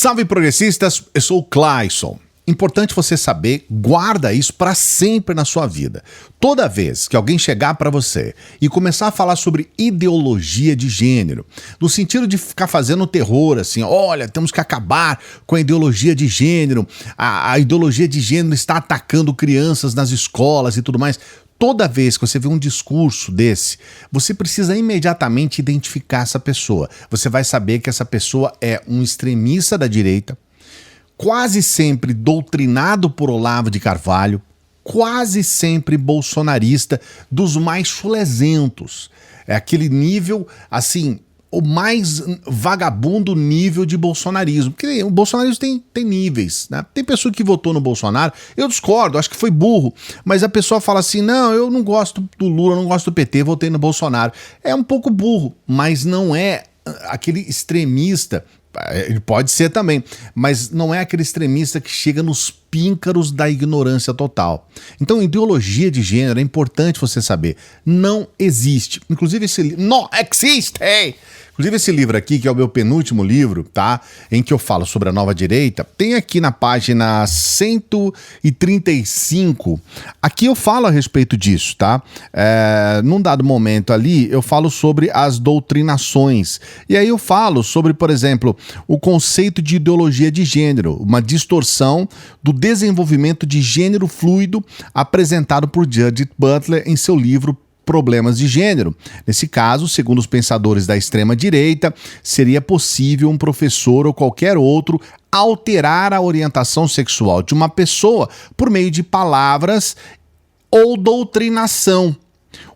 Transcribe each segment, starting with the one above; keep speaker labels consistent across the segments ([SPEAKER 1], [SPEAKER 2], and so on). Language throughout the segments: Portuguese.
[SPEAKER 1] Salve progressistas, eu sou o Clayson. Importante você saber, guarda isso para sempre na sua vida. Toda vez que alguém chegar para você e começar a falar sobre ideologia de gênero, no sentido de ficar fazendo terror, assim, olha, temos que acabar com a ideologia de gênero, a ideologia de gênero está atacando crianças nas escolas e tudo mais. Toda vez que você vê um discurso desse, você precisa imediatamente identificar essa pessoa. Você vai saber que essa pessoa é um extremista da direita, quase sempre doutrinado por Olavo de Carvalho, quase sempre bolsonarista, dos mais chulezentos. É aquele nível, assim, o mais vagabundo nível de bolsonarismo. Porque o bolsonarismo tem níveis, né? Tem pessoa que votou no Bolsonaro, eu discordo, acho que foi burro, mas a pessoa fala assim, não, eu não gosto do Lula, não gosto do PT, votei no Bolsonaro. É um pouco burro, mas não é aquele extremista. Ele pode ser também, mas não é aquele extremista que chega nos píncaros da ignorância total. Então, ideologia de gênero é importante você saber. Não existe. Inclusive, esse livro. Não existe! Hey! Inclusive, esse livro aqui, que é o meu penúltimo livro, tá? Em que eu falo sobre a nova direita, tem aqui na página 135. Aqui eu falo a respeito disso, tá? Num dado momento ali, eu falo sobre as doutrinações. E aí eu falo sobre, por exemplo, o conceito de ideologia de gênero, uma distorção do desenvolvimento de gênero fluido apresentado por Judith Butler em seu livro Problemas de Gênero. Nesse caso, segundo os pensadores da extrema-direita, seria possível um professor ou qualquer outro alterar a orientação sexual de uma pessoa por meio de palavras ou doutrinação,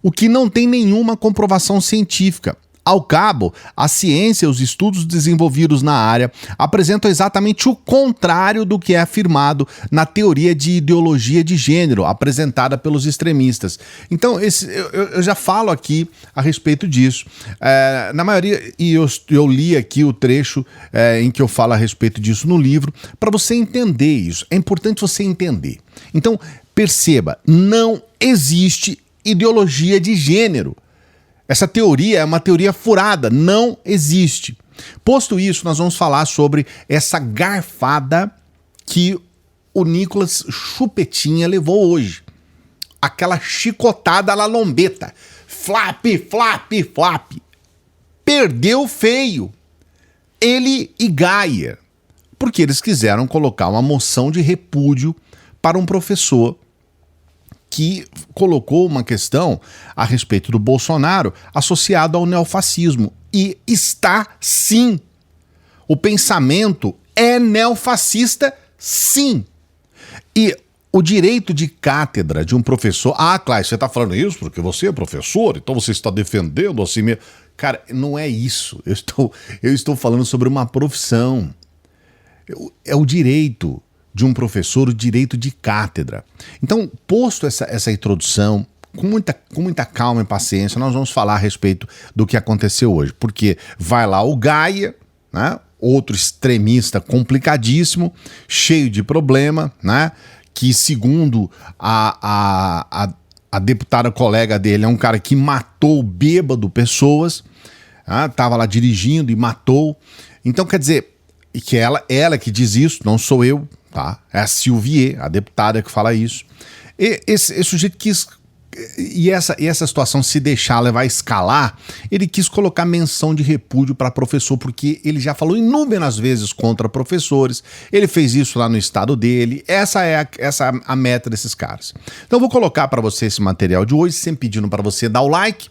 [SPEAKER 1] o que não tem nenhuma comprovação científica. Ao cabo, a ciência e os estudos desenvolvidos na área apresentam exatamente o contrário do que é afirmado na teoria de ideologia de gênero apresentada pelos extremistas. Então, eu já falo aqui a respeito disso. Na maioria, e eu li aqui o trecho em que eu falo a respeito disso no livro, para você entender isso. É importante você entender. Então, perceba, não existe ideologia de gênero. Essa teoria é uma teoria furada, não existe. Posto isso, nós vamos falar sobre essa garfada que o Nicolas Chupetinha levou hoje. Aquela chicotada à lombeta. Flap, flap, flap. Perdeu feio. Ele e Gaia. Porque eles quiseram colocar uma moção de repúdio para um professor que colocou uma questão a respeito do Bolsonaro associado ao neofascismo. E está sim. O pensamento é neofascista, sim. E o direito de cátedra de um professor... Ah, Cláudio, você está falando isso porque você é professor, então você está defendendo assim mesmo. Cara, não é isso. Eu estou falando sobre uma profissão. É o direito de um professor, o direito de cátedra. Então, posto essa introdução, com muita calma e paciência, nós vamos falar a respeito do que aconteceu hoje. Porque vai lá o Gaia, né, outro extremista complicadíssimo, cheio de problema, né, que segundo a deputada colega dele, é um cara que matou bêbado pessoas, estava lá dirigindo e matou. Então, quer dizer, que ela que diz isso, não sou eu, tá? É a Silvier, a deputada que fala isso. E esse sujeito quis... E essa situação, se deixar levar a escalar, ele quis colocar menção de repúdio para professor, porque ele já falou inúmeras vezes contra professores, ele fez isso lá no estado dele, essa é a meta desses caras. Então eu vou colocar para você esse material de hoje, sempre pedindo para você dar o like.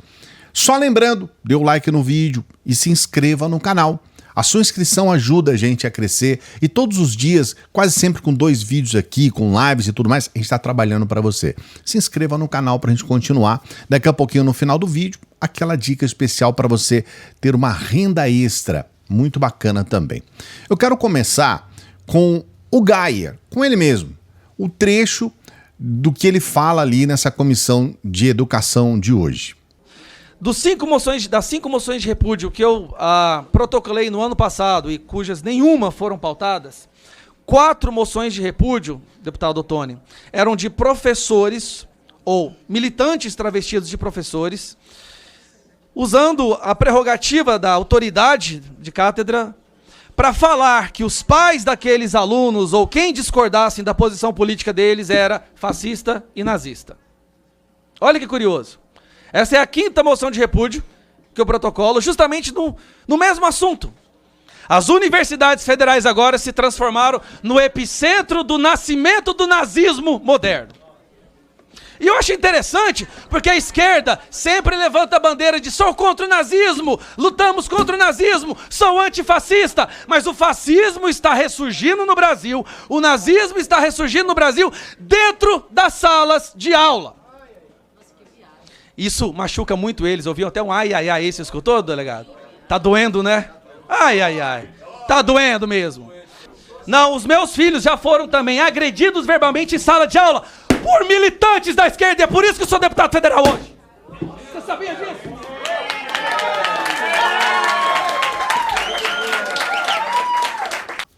[SPEAKER 1] Só lembrando, dê o like no vídeo e se inscreva no canal. A sua inscrição ajuda a gente a crescer e todos os dias, quase sempre com 2 vídeos aqui, com lives e tudo mais, a gente está trabalhando para você. Se inscreva no canal para a gente continuar. Daqui a pouquinho, no final do vídeo, aquela dica especial para você ter uma renda extra, muito bacana também. Eu quero começar com o Gaia, com ele mesmo, o trecho do que ele fala ali nessa comissão de educação de hoje.
[SPEAKER 2] Das 5 moções de repúdio que eu protocolei no ano passado e cujas nenhuma foram pautadas, 4 moções de repúdio, deputado Ottoni, eram de professores ou militantes travestidos de professores, usando a prerrogativa da autoridade de cátedra para falar que os pais daqueles alunos ou quem discordassem da posição política deles era fascista e nazista. Olha que curioso. Essa é a 5ª moção de repúdio que eu protocolo, justamente no mesmo assunto. As universidades federais agora se transformaram no epicentro do nascimento do nazismo moderno. E eu acho interessante, porque a esquerda sempre levanta a bandeira de sou contra o nazismo, lutamos contra o nazismo, sou antifascista, mas o fascismo está ressurgindo no Brasil, o nazismo está ressurgindo no Brasil dentro das salas de aula. Isso machuca muito eles, ouviram até um ai, ai, ai, você escutou, delegado? Tá doendo, né? Ai, ai, ai, tá doendo mesmo. Não, os meus filhos já foram também agredidos verbalmente em sala de aula, por militantes da esquerda, e é por isso que eu sou deputado federal hoje. Você sabia disso?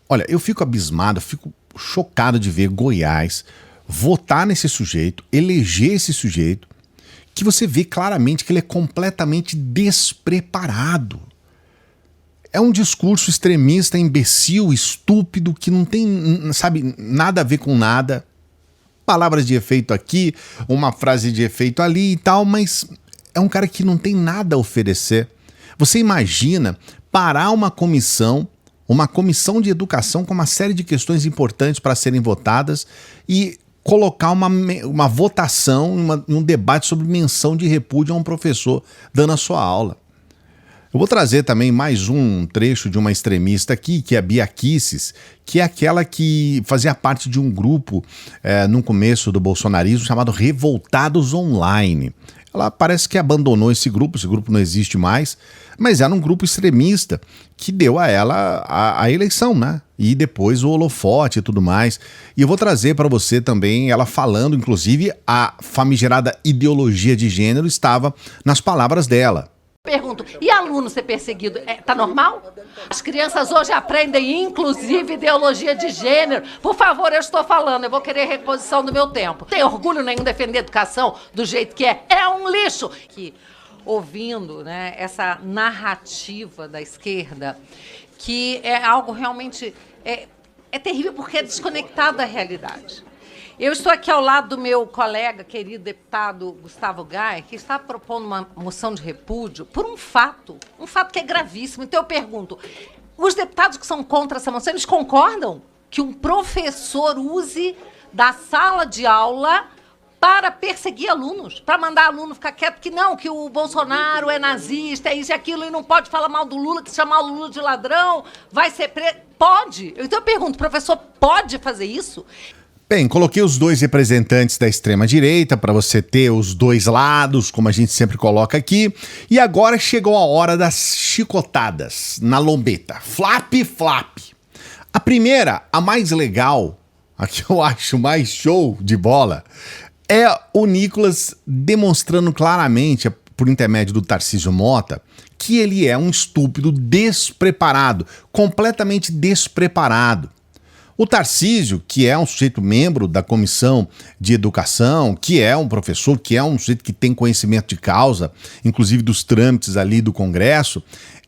[SPEAKER 1] Olha, eu fico abismado, fico chocado de ver Goiás votar nesse sujeito, eleger esse sujeito, que você vê claramente que ele é completamente despreparado. É um discurso extremista, imbecil, estúpido, que não tem, sabe, nada a ver com nada. Palavras de efeito aqui, uma frase de efeito ali e tal, mas é um cara que não tem nada a oferecer. Você imagina parar uma comissão de educação com uma série de questões importantes para serem votadas e colocar uma votação, um debate sobre menção de repúdio a um professor dando a sua aula. Eu vou trazer também mais um trecho de uma extremista aqui, que é a Bia Kicis, que é aquela que fazia parte de um grupo no começo do bolsonarismo chamado Revoltados Online. Ela parece que abandonou esse grupo não existe mais, mas era um grupo extremista que deu a ela a eleição, né? E depois o holofote e tudo mais. E eu vou trazer para você também ela falando, inclusive, a famigerada ideologia de gênero estava nas palavras dela.
[SPEAKER 3] Pergunto, e aluno ser perseguido, tá normal? As crianças hoje aprendem, inclusive, ideologia de gênero. Por favor, eu estou falando, eu vou querer reposição do meu tempo. Tem orgulho nenhum defender a educação do jeito que é um lixo. Que, ouvindo, né, essa narrativa da esquerda, que é algo realmente é terrível porque é desconectado da realidade. Eu estou aqui ao lado do meu colega, querido deputado Gustavo Gayer, que está propondo uma moção de repúdio por um fato que é gravíssimo. Então eu pergunto, os deputados que são contra essa moção, eles concordam que um professor use da sala de aula para perseguir alunos, para mandar aluno ficar quieto, que o Bolsonaro é nazista, é isso e aquilo, e não pode falar mal do Lula, que se chamar o Lula de ladrão, vai ser preso. Pode. Então eu pergunto, o professor pode fazer isso?
[SPEAKER 1] Bem, coloquei os dois representantes da extrema-direita para você ter os dois lados, como a gente sempre coloca aqui. E agora chegou a hora das chicotadas na lombeta. Flap, flap. A primeira, a mais legal, a que eu acho mais show de bola, é o Nicolas demonstrando claramente, por intermédio do Tarcísio Mota, que ele é um estúpido despreparado, completamente despreparado. O Tarcísio, que é um sujeito membro da Comissão de Educação, que é um professor, que é um sujeito que tem conhecimento de causa, inclusive dos trâmites ali do Congresso,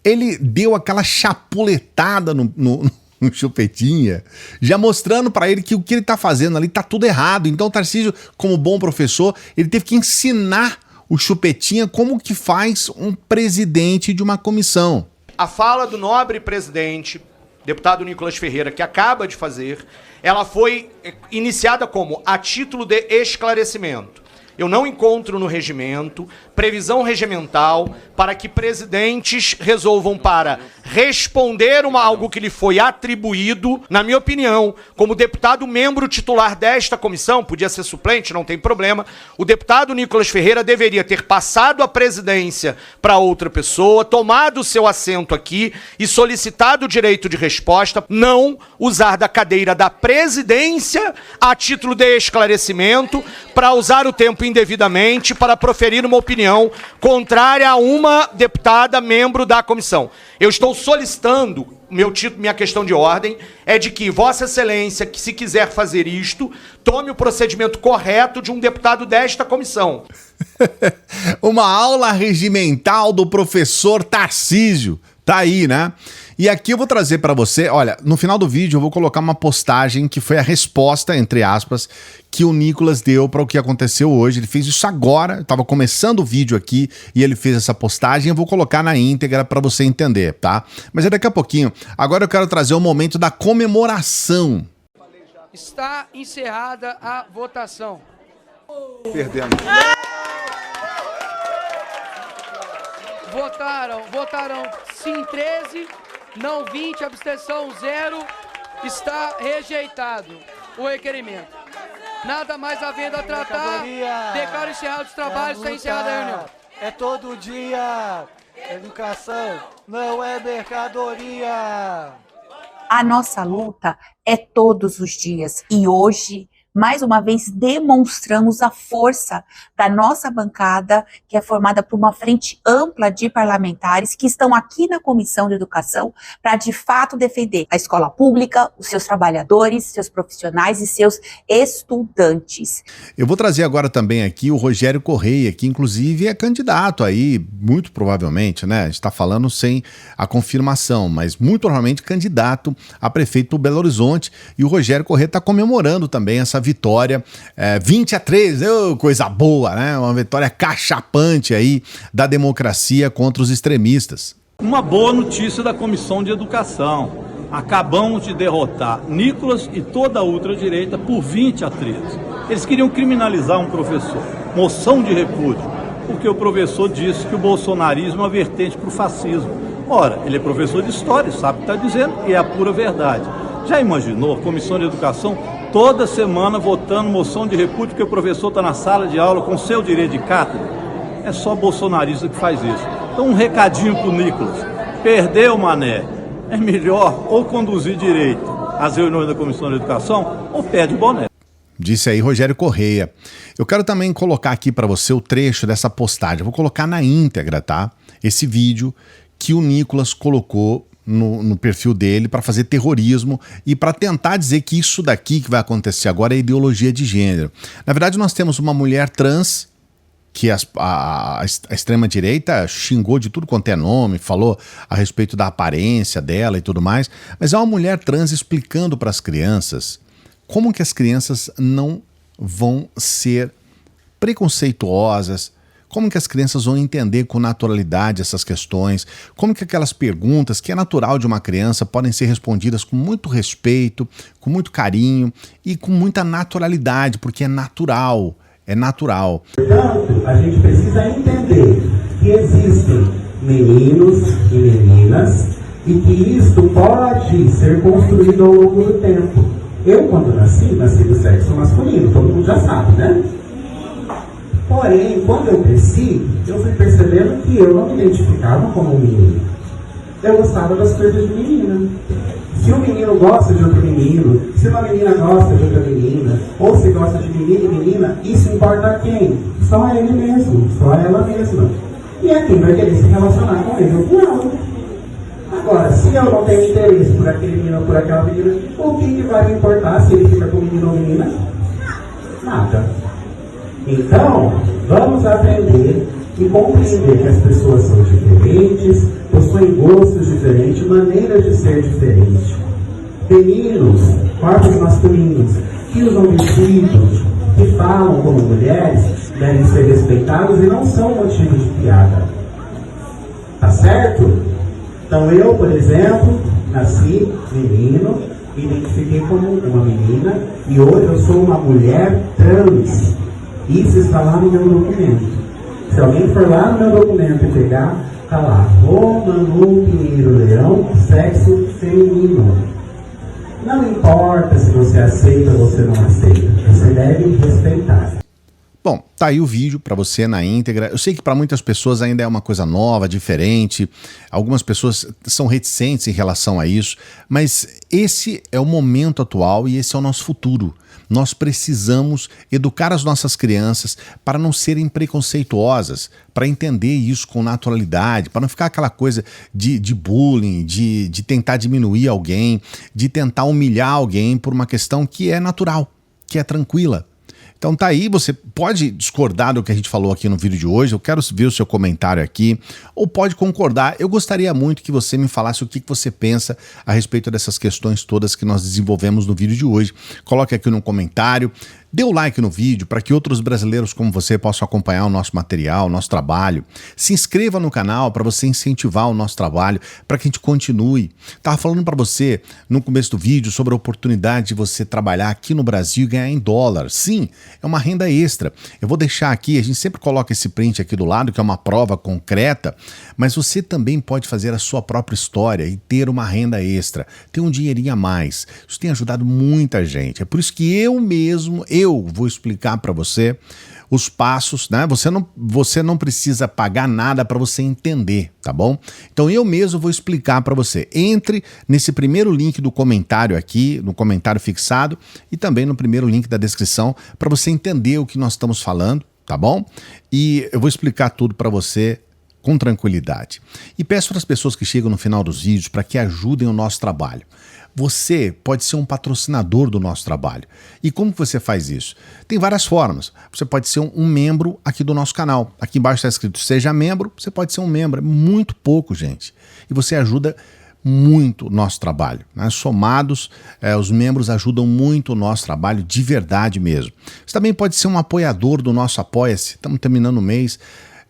[SPEAKER 1] ele deu aquela chapuletada no Chupetinha, já mostrando para ele que o que ele está fazendo ali está tudo errado. Então o Tarcísio, como bom professor, ele teve que ensinar o Chupetinha como que faz um presidente de uma comissão.
[SPEAKER 4] A fala do nobre presidente, deputado Nicolas Ferreira, que acaba de fazer, ela foi iniciada como a título de esclarecimento. Eu não encontro no regimento previsão regimental para que presidentes resolvam para responder algo que lhe foi atribuído, na minha opinião, como deputado membro titular desta comissão, podia ser suplente, não tem problema, o deputado Nicolas Ferreira deveria ter passado a presidência para outra pessoa, tomado o seu assento aqui e solicitado o direito de resposta, não usar da cadeira da presidência a título de esclarecimento para usar o tempo indevidamente para proferir uma opinião contrária a uma deputada membro da comissão. Eu estou solicitando, minha questão de ordem é de que Vossa Excelência, que se quiser fazer isto, tome o procedimento correto de um deputado desta comissão.
[SPEAKER 1] Uma aula regimental do professor Tarcísio. Tá aí, né? E aqui eu vou trazer para você, olha, no final do vídeo eu vou colocar uma postagem que foi a resposta, entre aspas, que o Nicolas deu para o que aconteceu hoje. Ele fez isso agora, eu tava começando o vídeo aqui e ele fez essa postagem. Eu vou colocar na íntegra para você entender, tá? Mas é daqui a pouquinho. Agora eu quero trazer o momento da comemoração.
[SPEAKER 5] Está encerrada a votação.
[SPEAKER 6] Perdemos.
[SPEAKER 5] Votaram sim 13, não 20, abstenção 0. Está rejeitado o requerimento. Nada mais havendo a tratar, declaro encerrado os trabalhos, está encerrada a reunião.
[SPEAKER 7] É todo dia. Educação não é mercadoria.
[SPEAKER 8] A nossa luta é todos os dias e hoje, mais uma vez, demonstramos a força da nossa bancada, que é formada por uma frente ampla de parlamentares que estão aqui na Comissão de Educação para, de fato, defender a escola pública, os seus trabalhadores, seus profissionais e seus estudantes.
[SPEAKER 1] Eu vou trazer agora também aqui o Rogério Correia, que inclusive é candidato aí, muito provavelmente, né? A gente está falando sem a confirmação, mas muito provavelmente candidato a prefeito do Belo Horizonte. E o Rogério Correia está comemorando também essa vitória, 20-3, coisa boa, né? Uma vitória cachapante aí da democracia contra os extremistas.
[SPEAKER 9] Uma boa notícia da Comissão de Educação. Acabamos de derrotar Nicolas e toda a ultradireita por 20-13. Eles queriam criminalizar um professor. Moção de repúdio, porque o professor disse que o bolsonarismo é uma vertente para o fascismo. Ora, ele é professor de história, sabe o que está dizendo e é a pura verdade. Já imaginou a Comissão de Educação toda semana votando moção de repúdio porque o professor está na sala de aula com seu direito de cátedra? É só bolsonarista que faz isso. Então um recadinho pro Nicolas. Perdeu, mané. É melhor ou conduzir direito as reuniões da Comissão de Educação ou perde o boné.
[SPEAKER 1] Disse aí Rogério Correia. Eu quero também colocar aqui para você o trecho dessa postagem. Eu vou colocar na íntegra, tá? Esse vídeo que o Nicolas colocou no perfil dele para fazer terrorismo e para tentar dizer que isso daqui que vai acontecer agora é ideologia de gênero. Na verdade, nós temos uma mulher trans que a extrema-direita xingou de tudo quanto é nome, falou a respeito da aparência dela e tudo mais, mas é uma mulher trans explicando para as crianças como que as crianças não vão ser preconceituosas, como que as crianças vão entender com naturalidade essas questões, como que aquelas perguntas que é natural de uma criança podem ser respondidas com muito respeito, com muito carinho e com muita naturalidade, porque é natural, é natural.
[SPEAKER 10] Portanto, a gente precisa entender que existem meninos e meninas e que isto pode ser construído ao longo do tempo. Eu, quando nasci do sexo masculino, todo mundo já sabe, né? Porém, quando eu cresci, eu fui percebendo que eu não me identificava como um menino. Eu gostava das coisas de menina. Se um menino gosta de outro menino, se uma menina gosta de outra menina, ou se gosta de menino e menina, isso importa a quem? Só a ele mesmo, só a ela mesma. E a quem vai querer se relacionar com ele ou com ela. Agora, se eu não tenho interesse por aquele menino ou por aquela menina, o que vai me importar se ele fica com menino ou menina? Nada. Então, vamos aprender e compreender que as pessoas são diferentes, possuem gostos diferentes, maneiras de ser diferentes. Meninos, corpos masculinos, que usam vestidos, que falam como mulheres, devem ser respeitados e não são motivo de piada. Tá certo? Então eu, por exemplo, nasci menino, me identifiquei como uma menina e hoje eu sou uma mulher trans. Isso está lá no meu documento. Se alguém for lá no meu documento e pegar, está lá, Rô Manu Pinheiro Leão, sexo feminino. Não importa se você aceita ou você não aceita, você deve respeitar.
[SPEAKER 1] Bom, tá aí o vídeo para você na íntegra. Eu sei que para muitas pessoas ainda é uma coisa nova, diferente. Algumas pessoas são reticentes em relação a isso, mas esse é o momento atual e esse é o nosso futuro. Nós precisamos educar as nossas crianças para não serem preconceituosas, para entender isso com naturalidade, para não ficar aquela coisa de bullying, de tentar diminuir alguém, de tentar humilhar alguém por uma questão que é natural, que é tranquila. Então tá aí, você pode discordar do que a gente falou aqui no vídeo de hoje, eu quero ver o seu comentário aqui, ou pode concordar. Eu gostaria muito que você me falasse o que você pensa a respeito dessas questões todas que nós desenvolvemos no vídeo de hoje. Coloque aqui no comentário, dê o like no vídeo para que outros brasileiros como você possam acompanhar o nosso material, o nosso trabalho. Se inscreva no canal para você incentivar o nosso trabalho, para que a gente continue. Estava falando para você no começo do vídeo sobre a oportunidade de você trabalhar aqui no Brasil e ganhar em dólar. Sim, é uma renda extra. Eu vou deixar aqui, a gente sempre coloca esse print aqui do lado, que é uma prova concreta, mas você também pode fazer a sua própria história e ter uma renda extra, ter um dinheirinho a mais. Isso tem ajudado muita gente. É por isso que eu vou explicar para você os passos, né? Você não precisa pagar nada para você entender, tá bom? Então eu mesmo vou explicar para você. Entre nesse primeiro link do comentário aqui, no comentário fixado, e também no primeiro link da descrição, para você entender o que nós estamos falando, tá bom? E eu vou explicar tudo para você com tranquilidade. E peço para as pessoas que chegam no final dos vídeos para que ajudem o nosso trabalho. Você pode ser um patrocinador do nosso trabalho. E como que você faz isso? Tem várias formas. Você pode ser um membro aqui do nosso canal. Aqui embaixo está escrito seja membro, você pode ser um membro. É muito pouco, gente. E você ajuda muito o nosso trabalho, né? Somados, os membros ajudam muito o nosso trabalho de verdade mesmo. Você também pode ser um apoiador do nosso Apoia-se. Estamos terminando o mês.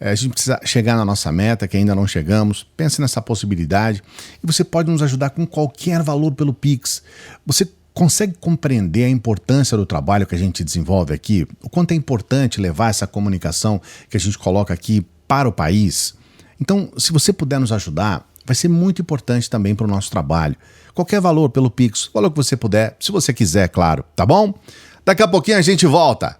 [SPEAKER 1] A gente precisa chegar na nossa meta, que ainda não chegamos. Pense nessa possibilidade. E você pode nos ajudar com qualquer valor pelo Pix. Você consegue compreender a importância do trabalho que a gente desenvolve aqui? O quanto é importante levar essa comunicação que a gente coloca aqui para o país? Então, se você puder nos ajudar, vai ser muito importante também para o nosso trabalho. Qualquer valor pelo Pix, o valor que você puder, se você quiser, claro, tá bom? Daqui a pouquinho a gente volta.